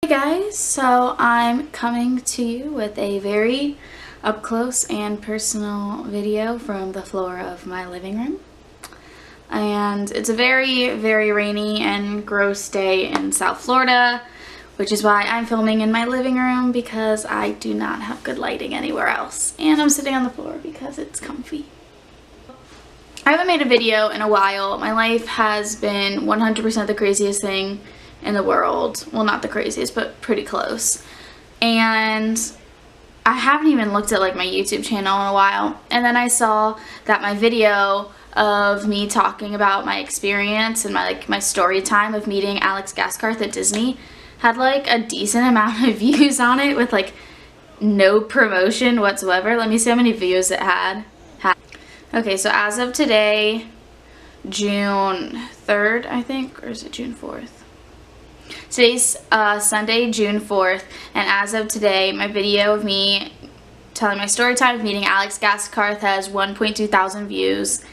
Hey guys, so I'm coming to you with a very up close and personal video from the floor of my living room. And it's a very, very rainy and gross day in South Florida, which is why I'm filming in my living room because I do not have good lighting anywhere else. And I'm sitting on the floor because it's comfy. I haven't made a video in a while. My life has been 100% the craziest thing in the world. Well, not the craziest, but pretty close. And I haven't even looked at like my YouTube channel in a while. And then I saw that my video of me talking about my experience and my story time of meeting Alex Gaskarth at Disney had like a decent amount of views on it with like no promotion whatsoever. Let me see how many views it had. Okay, so as of today, June 3rd, I think, or is it June 4th? Today's Sunday, June 4th, and as of today, my video of me telling my story time of meeting Alex Gaskarth has 1.2 thousand views,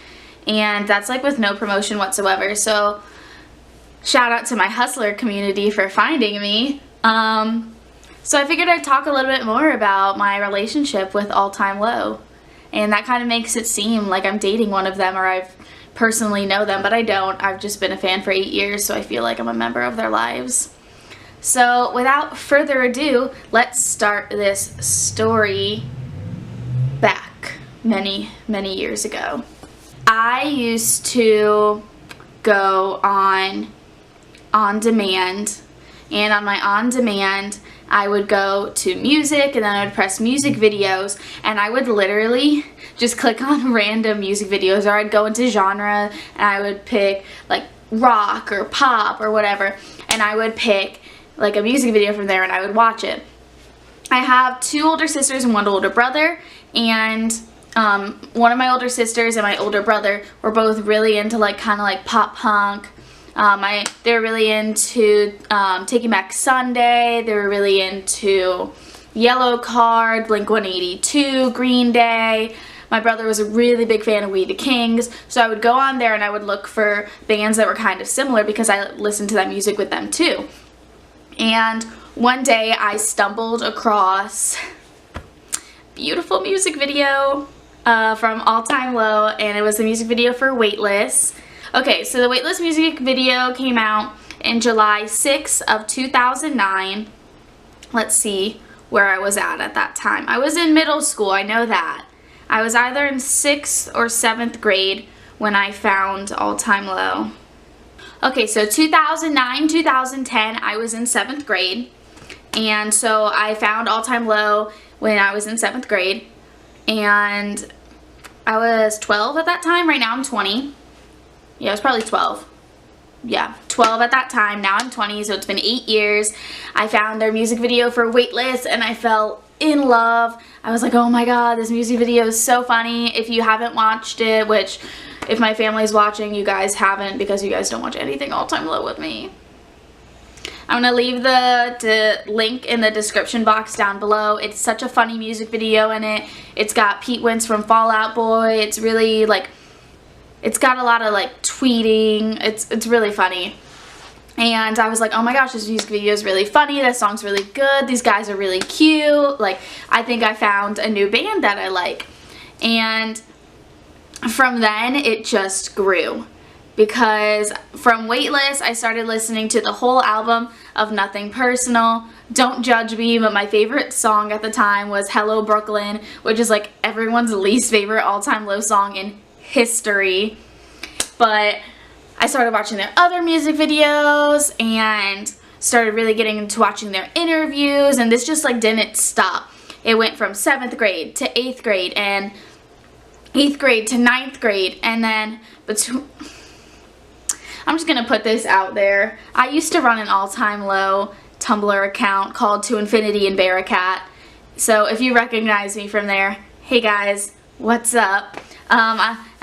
and that's like with no promotion whatsoever. So shout out to my hustler community for finding me. So I figured I'd talk a little bit more about my relationship with All Time Low, and that kind of makes it seem like I'm dating one of them or I've personally know them, but I don't. I've just been a fan for 8 years, so I feel like I'm a member of their lives. So without further ado, let's start this story back many, many years ago. I used to go on demand, and on my on demand I would go to music, and then I would press music videos, and I would literally just click on random music videos, or I'd go into genre and I would pick like rock or pop or whatever, and I would pick like a music video from there and I would watch it. I have 2 older sisters and 1 older brother, and one of my older sisters and my older brother were both really into like kind of like pop punk. They were really into Taking Back Sunday. They were really into Yellow Card, Blink-182, Green Day. My brother was a really big fan of We the Kings, so I would go on there and I would look for bands that were kind of similar because I listened to that music with them too. And one day I stumbled across a beautiful music video from All Time Low, and it was the music video for Weightless. Okay, so the Weightless music video came out in July 6th of 2009. Let's see where I was at that time. I was in middle school, I know that. I was either in 6th or 7th grade when I found All Time Low. Okay, so 2009, 2010, I was in 7th grade. And so I found All Time Low when I was in 7th grade. And I was 12 at that time. Right now I'm 20. Yeah, I was probably 12. Yeah, 12 at that time. Now I'm 20, so it's been 8 years. I found their music video for Weightless and I fell in love. I was like, oh my god, this music video is so funny. If you haven't watched it, which if my family's watching, you guys haven't because you guys don't watch anything All Time Low with me. I'm going to leave the link in the description box down below. It's such a funny music video in it. It's got Pete Wentz from Fall Out Boy. It's really like, it's got a lot of like tweeting. It's really funny. And I was like, oh my gosh, this music video is really funny. That song's really good. These guys are really cute. Like, I think I found a new band that I like. And from then, it just grew. Because from Weightless, I started listening to the whole album of Nothing Personal. Don't judge me, but my favorite song at the time was Hello Brooklyn, which is like everyone's least favorite All Time Low song in history. But I started watching their other music videos and started really getting into watching their interviews, and this just like didn't stop. It went from 7th grade to 8th grade and 8th grade to 9th grade, and then I'm just gonna put this out there. I used to run an All Time Low Tumblr account called To Infinity and Bearcat. So if you recognize me from there, hey guys, what's up?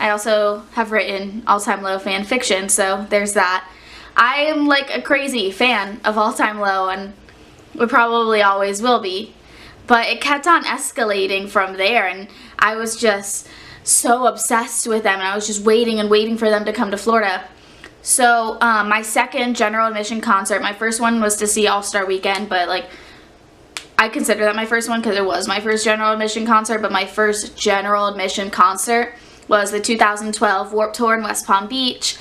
I also have written All Time Low fan fiction, so there's that. I am like a crazy fan of All Time Low and would probably always will be. But it kept on escalating from there, and I was just so obsessed with them, and I was just waiting and waiting for them to come to Florida. So my second general admission concert, my first one was to see All-Star Weekend, but like I consider that my first one because it was my first general admission concert, but my first general admission concert was the 2012 Warped Tour in West Palm Beach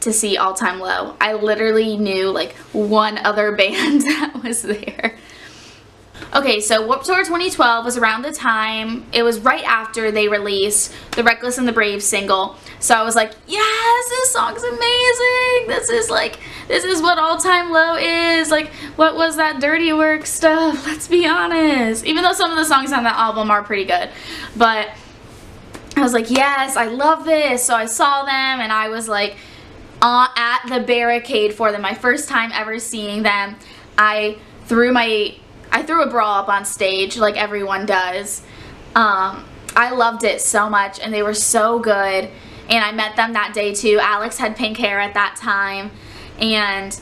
to see All Time Low. I literally knew like one other band that was there. Okay, so Warped Tour 2012 was around the time, it was right after they released the Reckless and the Brave single. So I was like, yes, this song's amazing. This is what All Time Low is. Like, what was that Dirty Work stuff? Let's be honest. Even though some of the songs on that album are pretty good. But I was like, yes, I love this. So I saw them and I was like at the barricade for them. My first time ever seeing them. I threw a bra up on stage like everyone does. I loved it so much and they were so good. And I met them that day too. Alex had pink hair at that time. And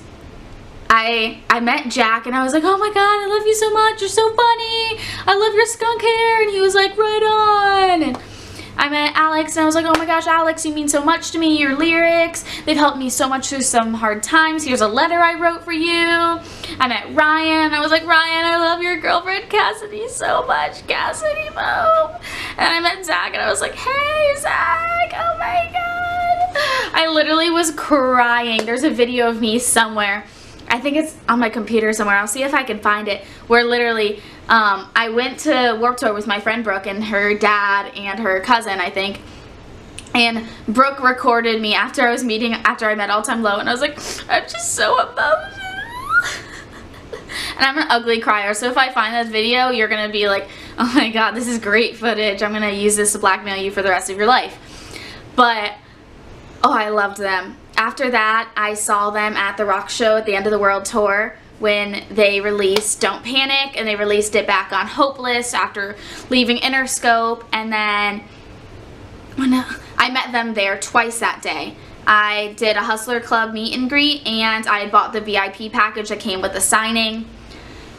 I met Jack and I was like, oh my god, I love you so much. You're so funny. I love your skunk hair. And he was like, right on. And I met Alex and I was like, oh my gosh, Alex, you mean so much to me. Your lyrics, they've helped me so much through some hard times. Here's a letter I wrote for you. I met Ryan. I was like, Ryan, I love your girlfriend Cassidy so much. Cassidy, Mo. And I met Zach and I was like, hey, Zach, oh my god. I literally was crying. There's a video of me somewhere. I think it's on my computer somewhere. I'll see if I can find it. Where literally, I went to Warped Tour with my friend Brooke and her dad and her cousin, I think. And Brooke recorded me after I met All Time Low, and I was like, I'm just so emotional. And I'm an ugly crier, so if I find that video, you're gonna be like, oh my god, this is great footage. I'm gonna use this to blackmail you for the rest of your life. But, oh, I loved them. After that, I saw them at the rock show at the End of the World tour when they released Don't Panic, and they released it back on Hopeless after leaving Interscope. And then when I met them there twice that day. I did a Hustler Club meet and greet, and I had bought the VIP package that came with the signing.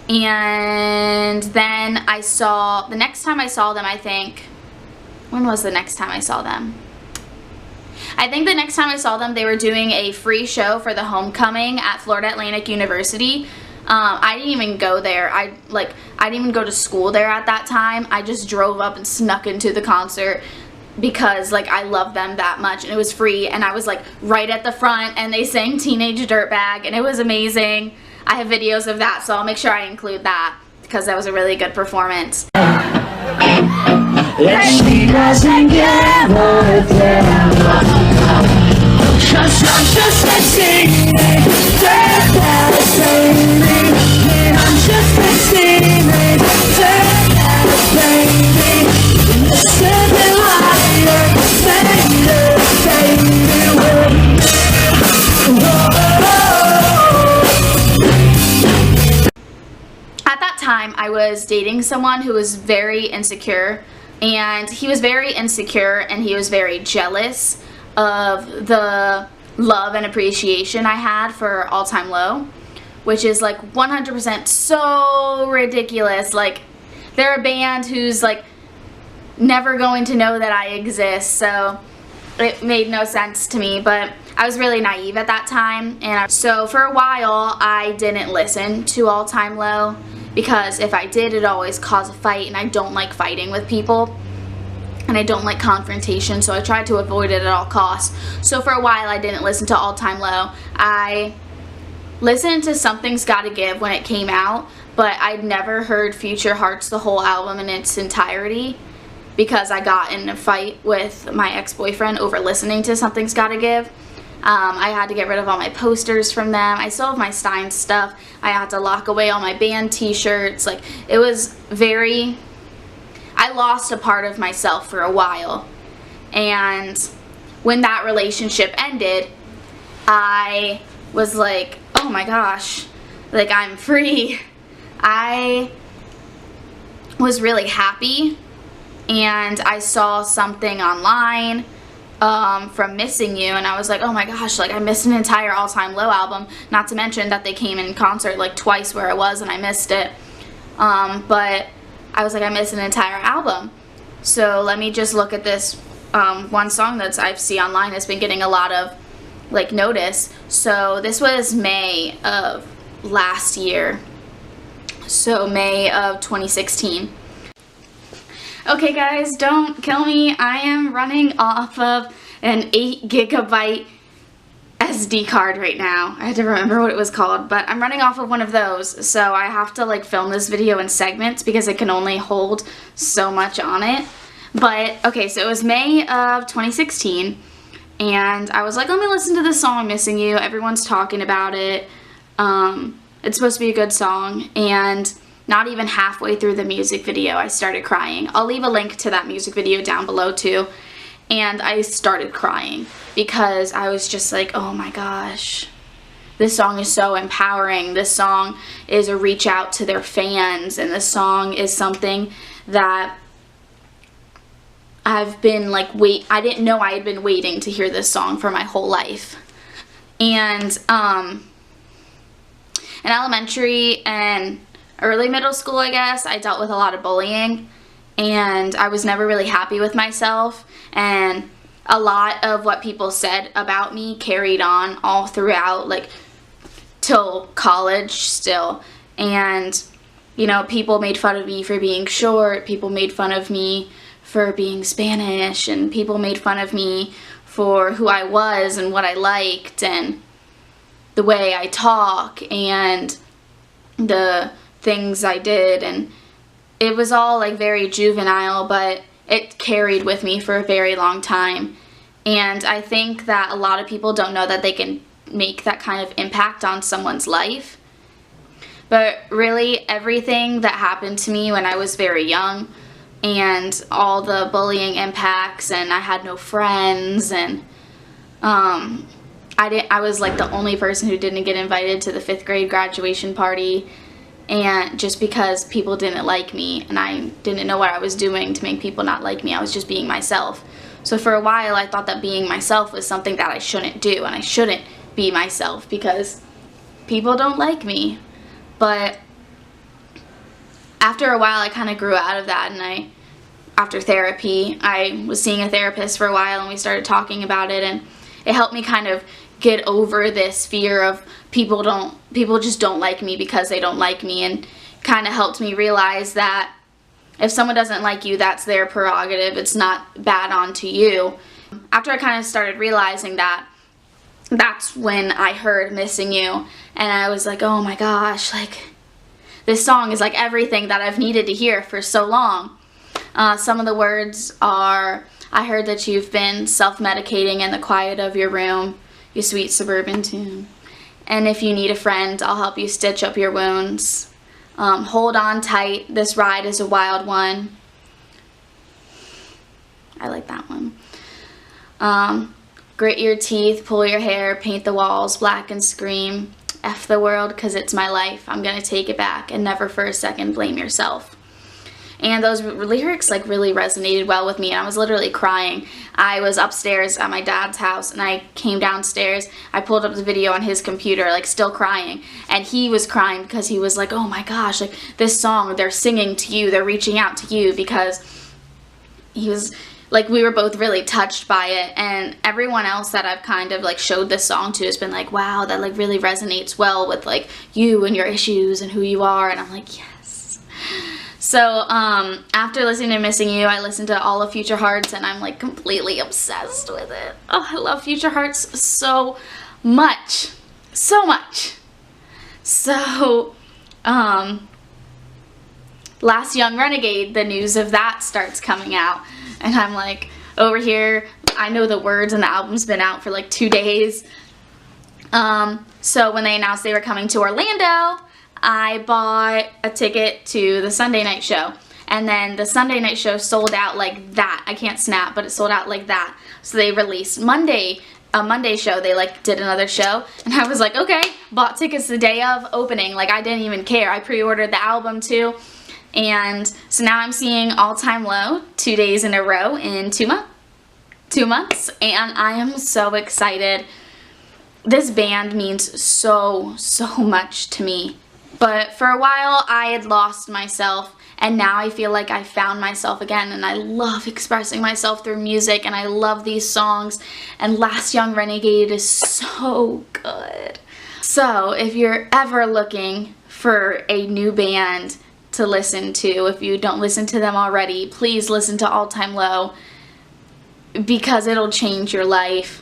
And then the next time I saw them, I think, when was the next time I saw them? I think the next time I saw them, they were doing a free show for the homecoming at Florida Atlantic University. I didn't even go there. I didn't even go to school there at that time. I just drove up and snuck into the concert because like I love them that much, and it was free, and I was like right at the front, and they sang Teenage Dirtbag, and it was amazing. I have videos of that, so I'll make sure I include that because that was a really good performance. Let's be guys and get with them. 'Cause I'm just a teenage dirtbag baby. Yeah, I'm just a teenage dirtbag baby. Listen to liar, baby. At that time, I was dating someone who was very insecure. And he was very insecure and he was very jealous of the love and appreciation I had for All Time Low, which is like 100% so ridiculous. Like, they're a band who's like never going to know that I exist, so it made no sense to me. But I was really naive at that time, and so for a while I didn't listen to All Time Low. Because if I did, it'd always cause a fight, and I don't like fighting with people, and I don't like confrontation, so I tried to avoid it at all costs. So for a while, I didn't listen to All Time Low. I listened to Something's Gotta Give when it came out, but I'd never heard Future Hearts, the whole album in its entirety, because I got in a fight with my ex-boyfriend over listening to Something's Gotta Give. I had to get rid of all my posters from them. I still have my Stein stuff. I had to lock away all my band t-shirts. Like, it was very... I lost a part of myself for a while. And when that relationship ended, I was like, oh my gosh, like, I'm free. I was really happy, and I saw something online from Missing You, and I was like, oh my gosh, like, I missed an entire All Time Low album, not to mention that they came in concert like twice where I was and I missed it. But I was like, I missed an entire album, so let me just look at this one song that I see online has been getting a lot of like notice. So this was May of last year, so May of 2016. Okay guys, don't kill me. I am running off of an 8 GB SD card right now. I had to remember what it was called, but I'm running off of one of those, so I have to like film this video in segments because it can only hold so much on it. But okay, so it was May of 2016, and I was like, let me listen to this song, Missing You. Everyone's talking about it. It's supposed to be a good song, and not even halfway through the music video, I started crying. I'll leave a link to that music video down below too. And I started crying because I was just like, oh my gosh, this song is so empowering. This song is a reach out to their fans, and this song is something that I've been like, I didn't know I had been waiting to hear this song for my whole life. And in elementary and early middle school, I guess, I dealt with a lot of bullying, and I was never really happy with myself, and a lot of what people said about me carried on all throughout, like, till college still. And, you know, people made fun of me for being short, people made fun of me for being Spanish, and people made fun of me for who I was and what I liked and the way I talk and the things I did, and it was all like very juvenile, but it carried with me for a very long time. And I think that a lot of people don't know that they can make that kind of impact on someone's life. But really, everything that happened to me when I was very young, and all the bullying impacts, and I had no friends, and I was like the only person who didn't get invited to the 5th grade graduation party. And just because people didn't like me, and I didn't know what I was doing to make people not like me, I was just being myself. So for a while I thought that being myself was something that I shouldn't do, and I shouldn't be myself because people don't like me. But after a while I kind of grew out of that, and after therapy, I was seeing a therapist for a while, and we started talking about it, and it helped me kind of get over this fear of people just don't like me because they don't like me, and kind of helped me realize that if someone doesn't like you, that's their prerogative. It's not bad onto you. After I kind of started realizing that, that's when I heard Missing You, and I was like, oh my gosh, like, this song is like everything that I've needed to hear for so long. Some of the words are, I heard that you've been self-medicating in the quiet of your room, you sweet suburban tune. And if you need a friend, I'll help you stitch up your wounds. Hold on tight, this ride is a wild one. I like that one. Grit your teeth, pull your hair, paint the walls black and scream. F the world, 'cause it's my life. I'm gonna take it back and never for a second blame yourself. And those lyrics like really resonated well with me, and I was literally crying. I was upstairs at my dad's house, and I came downstairs. I pulled up the video on his computer, like still crying, and he was crying because he was like, oh my gosh, like this song, they're singing to you, they're reaching out to you, because he was like, we were both really touched by it. And everyone else that I've kind of like showed this song to has been like, wow, that like really resonates well with like you and your issues and who you are. And I'm like, yes. So after listening to Missing You, I listened to all of Future Hearts, and I'm like completely obsessed with it. Oh, I love Future Hearts so much. So much. So, Last Young Renegade, the news of that starts coming out. And I'm like, over here, I know the words, and the album's been out for like 2 days. So when they announced they were coming to Orlando, I bought a ticket to the Sunday night show, and then the Sunday night show sold out like that. I can't snap, but it sold out like that. So they released a Monday show. They like did another show, and I was like, okay, bought tickets the day of opening. Like I didn't even care. I pre-ordered the album too, and so now I'm seeing All Time Low 2 days in a row in 2 months, and I am so excited. This band means so much to me. But for a while I had lost myself, and now I feel like I found myself again, and I love expressing myself through music, and I love these songs, and Last Young Renegade is so good. So if you're ever looking for a new band to listen to, if you don't listen to them already, please listen to All Time Low, because it'll change your life.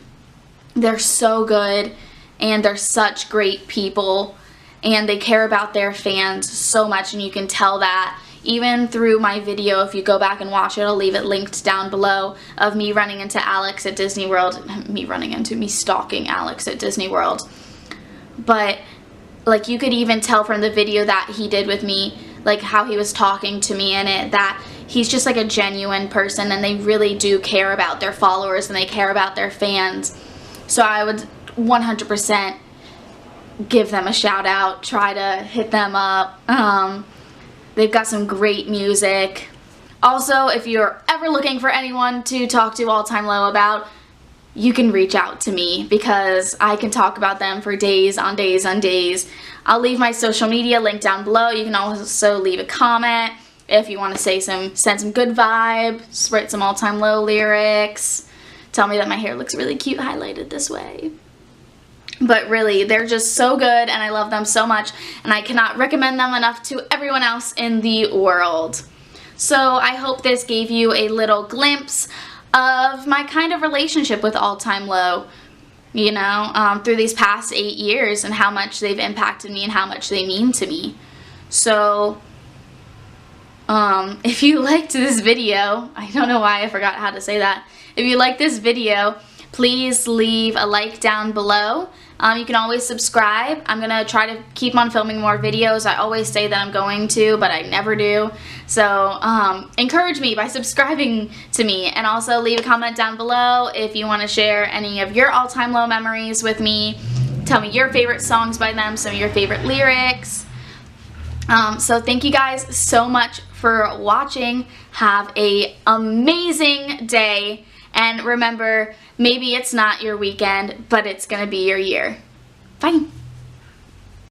They're so good, and they're such great people, and they care about their fans so much, and you can tell that even through my video. If you go back and watch it, I'll leave it linked down below, of me running into Alex at Disney World. Me stalking Alex at Disney World. But like, you could even tell from the video that he did with me, like how he was talking to me in it, that he's just like a genuine person, and they really do care about their followers, and they care about their fans. So I would 100% give them a shout out, try to hit them up. They've got some great music. Also, if you're ever looking for anyone to talk to All Time Low about, you can reach out to me, because I can talk about them for days on days on days. I'll leave my social media link down below. You can also leave a comment if you want to send some good vibes, write some All Time Low lyrics, tell me that my hair looks really cute highlighted this way. But really, they're just so good, and I love them so much, and I cannot recommend them enough to everyone else in the world. So I hope this gave you a little glimpse of my kind of relationship with All Time Low, you know, through these past 8 years, and how much they've impacted me and how much they mean to me. So if you liked this video, I don't know why I forgot how to say that. If you liked this video, please leave a like down below. You can always subscribe. I'm going to try to keep on filming more videos. I always say that I'm going to, but I never do. So encourage me by subscribing to me, and also leave a comment down below if you want to share any of your All Time Low memories with me. Tell me your favorite songs by them, some of your favorite lyrics. So thank you guys so much for watching. Have an amazing day. And remember, maybe it's not your weekend, but it's gonna be your year. Bye.